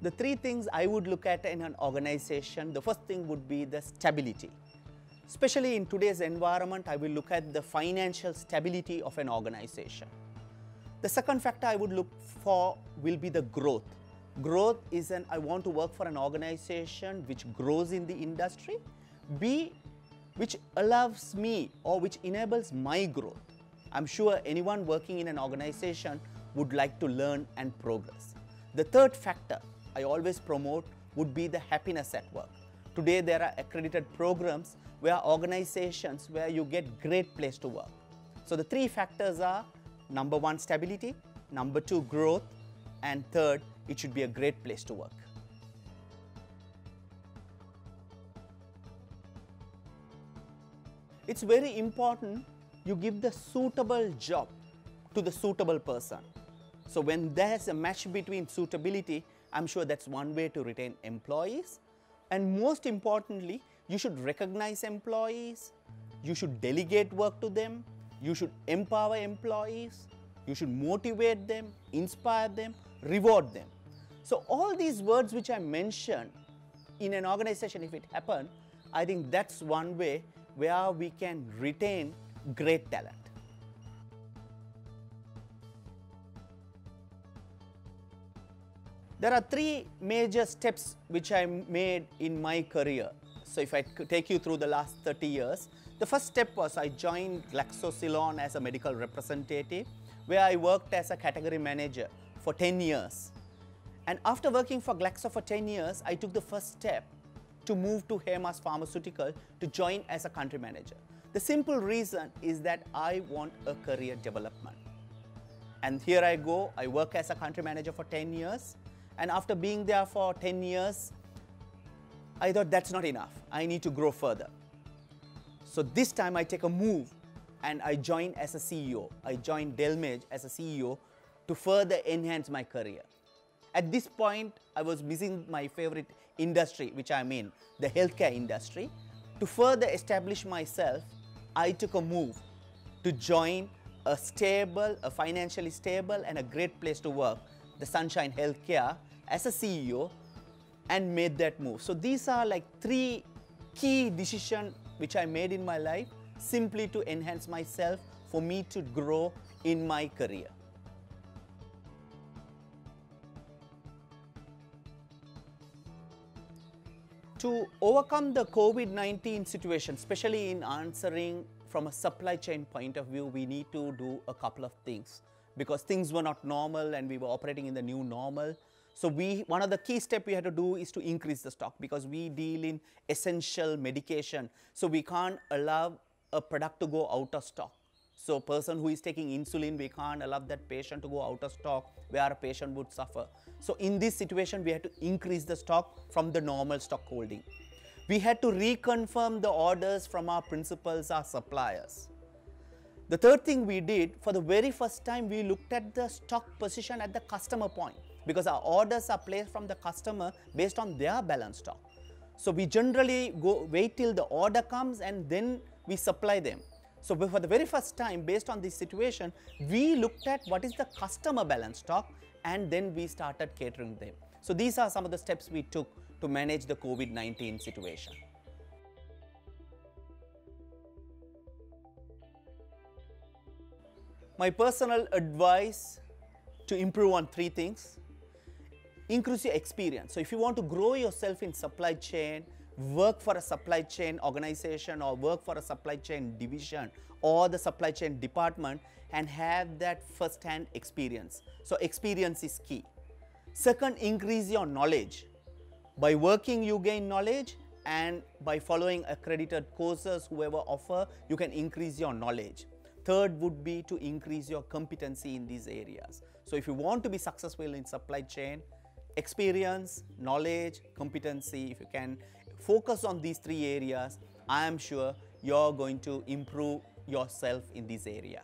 The three things I would look at in an organization, the first thing would be the stability. Especially in today's environment, I will look at the financial stability of an organization. The second factor I would look for will be the growth. Growth is I want to work for an organization which grows in the industry, B, which allows me or which enables my growth. I'm sure anyone working in an organization would like to learn and progress. The third factor I always promote would be the happiness at work. Today there are accredited programs where organizations where you get great place to work. So the three factors are number one, stability, number two, growth, and third, it should be a great place to work. It's very important you give the suitable job to the suitable person. So when there's a match between suitability, I'm sure that's one way to retain employees. And most importantly, you should recognize employees, you should delegate work to them, you should empower employees, you should motivate them, inspire them, reward them. So all these words which I mentioned in an organization, if it happens, I think that's one way where we can retain great talent. There are three major steps which I made in my career. So if I take you through the last 30 years, the first step was I joined GlaxoSmithKline as a medical representative, where I worked as a category manager for 10 years. And after working for Glaxo for 10 years, I took the first step to move to Hemas Pharmaceutical to join as a country manager. The simple reason is that I want a career development. And here I go, I work as a country manager for 10 years. And after being there for 10 years, I thought that's not enough. I need to grow further. So this time I take a move and I join as a CEO. I joined Delmage as a CEO to further enhance my career. At this point, I was missing my favorite industry, which I'm in, the healthcare industry. To further establish myself, I took a move to join a stable, a financially stable and a great place to work, the Sunshine Healthcare, as a CEO, and made that move. So these are like three key decisions which I made in my life simply to enhance myself, for me to grow in my career. To overcome the COVID-19 situation, especially in answering from a supply chain point of view, we need to do a couple of things because things were not normal and we were operating in the new normal. So one of the key steps we had to do is to increase the stock because we deal in essential medication. So we can't allow a product to go out of stock. So a person who is taking insulin, we can't allow that patient to go out of stock where a patient would suffer. So in this situation, we had to increase the stock from the normal stock holding. We had to reconfirm the orders from our principals, our suppliers. The third thing we did, for the very first time, we looked at the stock position at the customer point because our orders are placed from the customer based on their balance stock. So we generally wait till the order comes and then we supply them. So for the very first time, based on this situation, we looked at what is the customer balance stock and then we started catering them. So these are some of the steps we took to manage the COVID-19 situation. My personal advice to improve on three things. Increase your experience. So if you want to grow yourself in supply chain, work for a supply chain organization or work for a supply chain division or the supply chain department and have that first-hand experience. So experience is key. Second, increase your knowledge. By working, you gain knowledge, and by following accredited courses, whoever offer, you can increase your knowledge. Third would be to increase your competency in these areas. So if you want to be successful in supply chain, experience, knowledge, competency, if you can focus on these three areas, I am sure you're going to improve yourself in this area.